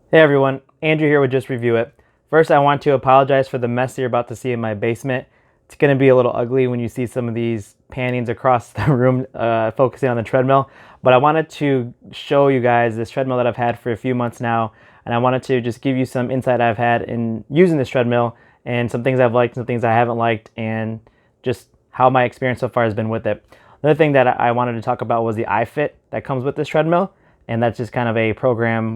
Hey everyone, Andrew here with Just Review It. First, I want to apologize for the mess you're about to see in my basement. It's going to be a little ugly when you see some of these pannings across the room focusing on the treadmill, but I wanted to show you guys this treadmill that I've had for a few months now, and I wanted to just give you some insight I've had in using this treadmill and some things I've liked, some things I haven't liked, and just how my experience so far has been with it. Another thing that I wanted to talk about was the iFit that comes with this treadmill. And that's just kind of a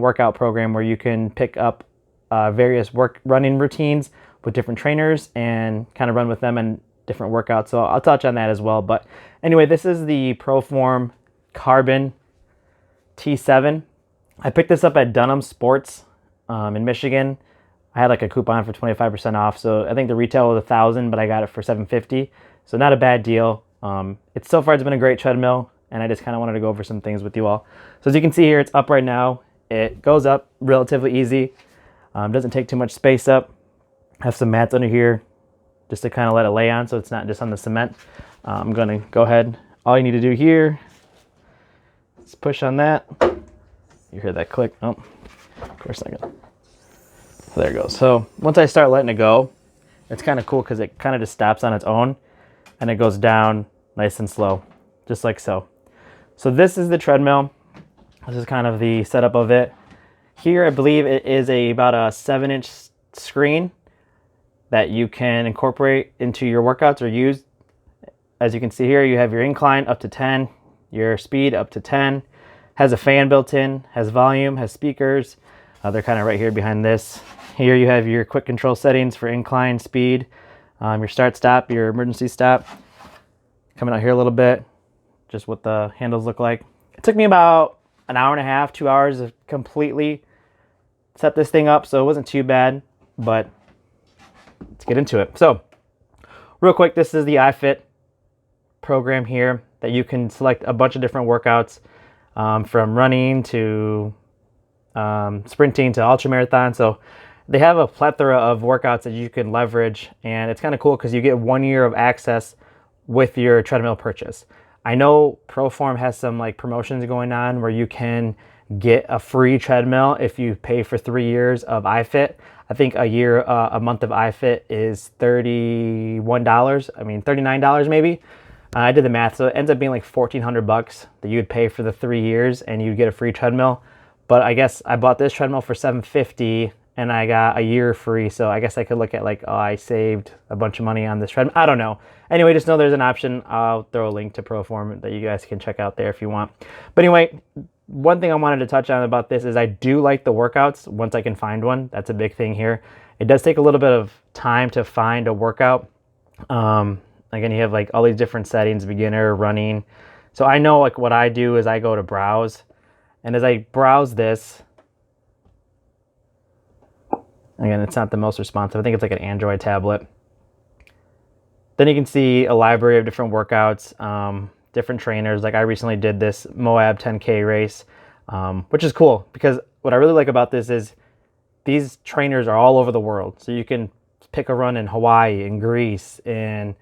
workout program where you can pick up various running routines with different trainers and kind of run with them in different workouts. So I'll touch on that as well. But anyway, this is the ProForm Carbon T7. I picked this up at Dunham Sports in Michigan. I had like a coupon for 25% off. So I think the retail was $1,000, but I got it for $750. So not a bad deal. So far it's been a great treadmill, and I just kind of wanted to go over some things with you all. So as you can see here, it's up right now. It goes up relatively easy. Doesn't take too much space up. Have some mats under here just to kind of let it lay on so it's not just on the cement. I'm going to go ahead. All you need to do here is push on that. You hear that click? Oh, of course I can. So there it goes. So once I start letting it go, it's kind of cool because it kind of just stops on its own and it goes down nice and slow, just like so. So this is the treadmill. This is kind of the setup of it. Here, I believe it is about a 7-inch screen that you can incorporate into your workouts or use. As you can see here, you have your incline up to 10, your speed up to 10, has a fan built in, has volume, has speakers. They're kind of right here behind this. Here you have your quick control settings for incline, speed, your start, stop, your emergency stop. Coming out here a little bit, just what the handles look like. It took me about an hour and a half, 2 hours to completely set this thing up, so it wasn't too bad, but let's get into it. So real quick, this is the iFit program here that you can select a bunch of different workouts, from running to sprinting to ultramarathon. So they have a plethora of workouts that you can leverage, and it's kind of cool because you get 1 year of access with your treadmill purchase. I know ProForm has some like promotions going on where you can get a free treadmill if you pay for 3 years of iFit. I think a month of iFit is $31. I mean, $39 maybe. I did the math, so it ends up being like $1,400 that you would pay for the 3 years, and you'd get a free treadmill. But I guess I bought this treadmill for $750, and I got a year free. So I guess I could look at like, oh, I saved a bunch of money on this treadmill. I don't know. Anyway, just know there's an option. I'll throw a link to ProForm that you guys can check out there if you want. But anyway, one thing I wanted to touch on about this is I do like the workouts once I can find one. That's a big thing here. It does take a little bit of time to find a workout. Again, you have like all these different settings, beginner, running. So I know like what I do is I go to browse. And as I browse this, again, it's not the most responsive. I think it's like an Android tablet. Then you can see a library of different workouts, different trainers. Like I recently did this Moab 10K race, which is cool because what I really like about this is these trainers are all over the world. So you can pick a run in Hawaii, in Greece, in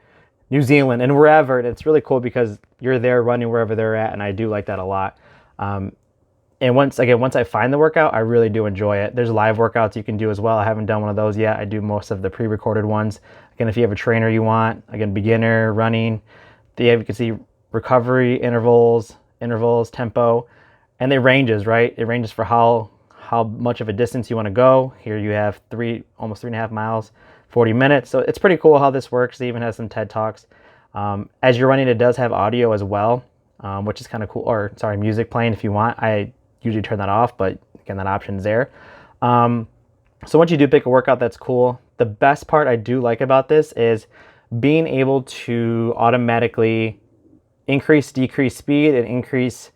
New Zealand, and wherever. And it's really cool because you're there running wherever they're at, and I do like that a lot. And once I find the workout, I really do enjoy it. There's live workouts you can do as well. I haven't done one of those yet. I do most of the pre-recorded ones. Again, if you have a trainer you want, again, beginner, running, you can see recovery, intervals, tempo, and it ranges, right? It ranges for how much of a distance you want to go. Here you have almost 3.5 miles, 40 minutes. So it's pretty cool how this works. It even has some TED Talks. As you're running, it does have audio as well, which is kind of cool. Or sorry, music playing if you want. I usually turn that off, but again, that option's there. So once you do pick a workout, that's cool. The best part I do like about this is being able to automatically increase, decrease speed, and increase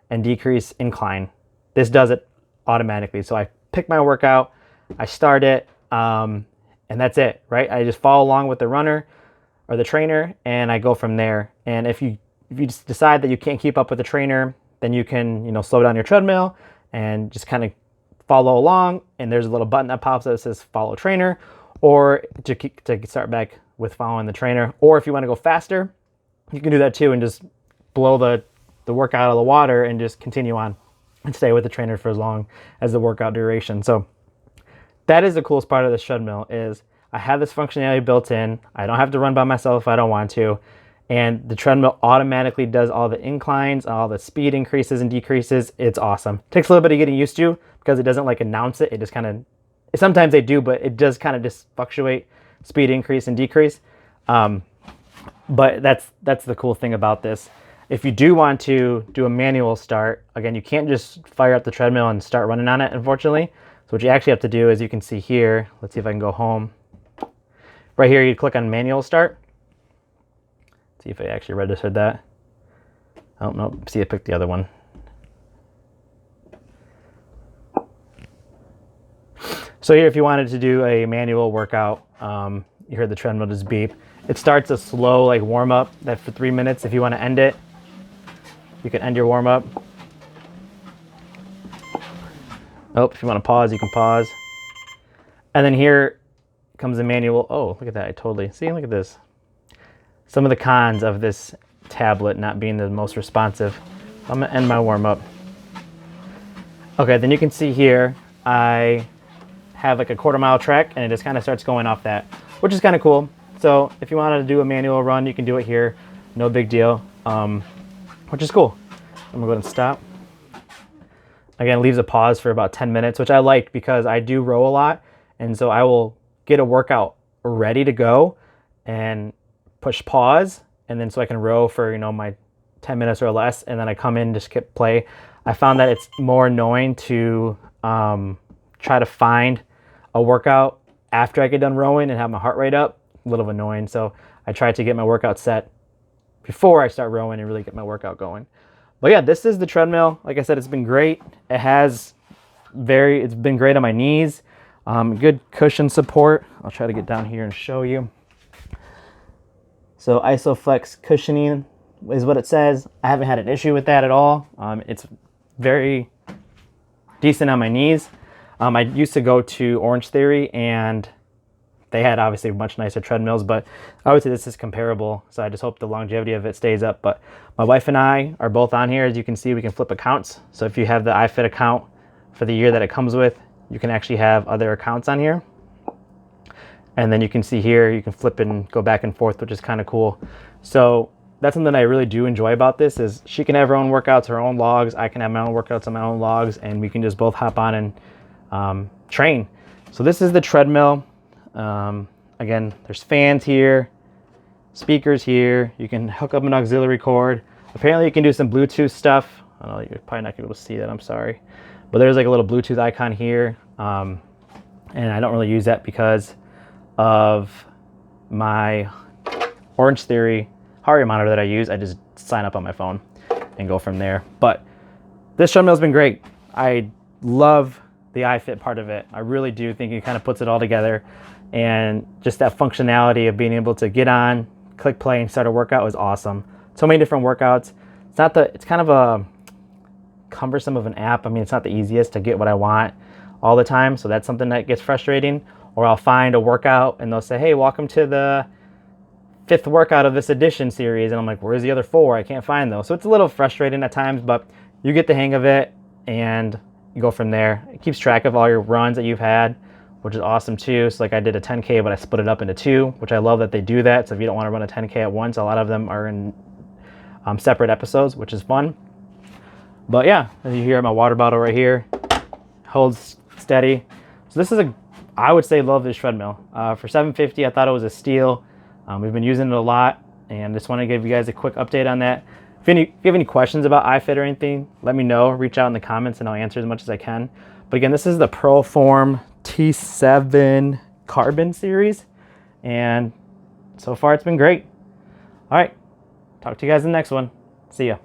and decrease incline. This does it automatically. So I pick my workout, I start it, and that's it, right? I just follow along with the runner or the trainer, and I go from there. And if you just decide that you can't keep up with the trainer, then you can, slow down your treadmill and just kind of follow along. And there's a little button that pops up that says follow trainer, or to start back with following the trainer. Or if you want to go faster, you can do that too and just blow the workout out of the water and just continue on. and stay with the trainer for as long as the workout duration. So that is the coolest part of this treadmill is I have this functionality built in. I don't have to run by myself if I don't want to. And the treadmill automatically does all the inclines, all the speed increases and decreases. It's awesome. Takes a little bit of getting used to because it doesn't like announce it. It just kind of, sometimes they do, but it does kind of just fluctuate speed increase and decrease. But that's the cool thing about this. If you do want to do a manual start, again, you can't just fire up the treadmill and start running on it, unfortunately. So what you actually have to do is you can see here, let's see if I can go home. Right here, you click on manual start. See if I actually registered that. Oh, no, see, I picked the other one. So here, if you wanted to do a manual workout, you heard the treadmill just beep. It starts a slow like warm up that for 3 minutes. If you want to end it, you can end your warm up. Oh, if you want to pause, you can pause. And then here comes the manual. Oh, look at that. I totally see. Look at this. Some of the cons of this tablet not being the most responsive. I'm going to end my warm up. Okay, then you can see here I have like a 1/4 mile track and it just kind of starts going off that, which is kind of cool. So if you wanted to do a manual run, you can do it here. No big deal, which is cool. I'm gonna go ahead and stop. Again, leaves a pause for about 10 minutes, which I like because I do row a lot. And so I will get a workout ready to go and push pause. And then so I can row for, you know, my 10 minutes or less. And then I come in, just hit play. I found that it's more annoying to try to find a workout after I get done rowing and have my heart rate up. A little annoying. So I try to get my workout set before I start rowing and really get my workout going. But yeah, this is the treadmill. Like I said, it's been great. It's been great on my knees. Good cushion support. I'll try to get down here and show you. So ISOFlex cushioning is what it says. I haven't had an issue with that at all. It's very decent on my knees. I used to go to Orange Theory and they had obviously much nicer treadmills, but I would say this is comparable. So I just hope the longevity of it stays up. But my wife and I are both on here. As you can see, we can flip accounts. So if you have the iFit account for the year that it comes with, you can actually have other accounts on here. And then you can see here, you can flip and go back and forth, which is kind of cool. So that's something I really do enjoy about this is she can have her own workouts, her own logs. I can have my own workouts on my own logs, and we can just both hop on and train. So this is the treadmill. Again, there's fans here, speakers here. You can hook up an auxiliary cord. Apparently you can do some Bluetooth stuff. I know you're probably not gonna be able to see that, I'm sorry. But there's like a little Bluetooth icon here. And I don't really use that because of my Orange Theory heart rate monitor that I use. I just sign up on my phone and go from there. But this treadmill's been great. I love the iFit part of it. I really do think it kind of puts it all together. And just that functionality of being able to get on, click play, and start a workout was awesome. So many different workouts. It's kind of a cumbersome of an app. I mean, it's not the easiest to get what I want all the time. So that's something that gets frustrating. Or I'll find a workout and they'll say, hey, welcome to the 5th workout of this edition series. And I'm like, where's the other 4? I can't find those. So it's a little frustrating at times, but you get the hang of it and you go from there. It keeps track of all your runs that you've had, which is awesome too. So like I did a 10K, but I split it up into 2, which I love that they do that. So if you don't want to run a 10K at once, a lot of them are in separate episodes, which is fun. But yeah, as you hear, my water bottle right here holds steady. So this is I would say love this treadmill. For $750, I thought it was a steal. We've been using it a lot, and just want to give you guys a quick update on that. If you have any questions about iFit or anything, let me know. Reach out in the comments, and I'll answer as much as I can. But again, this is the ProForm T7 Carbon series, and so far it's been great. All right, talk to you guys in the next one. See ya.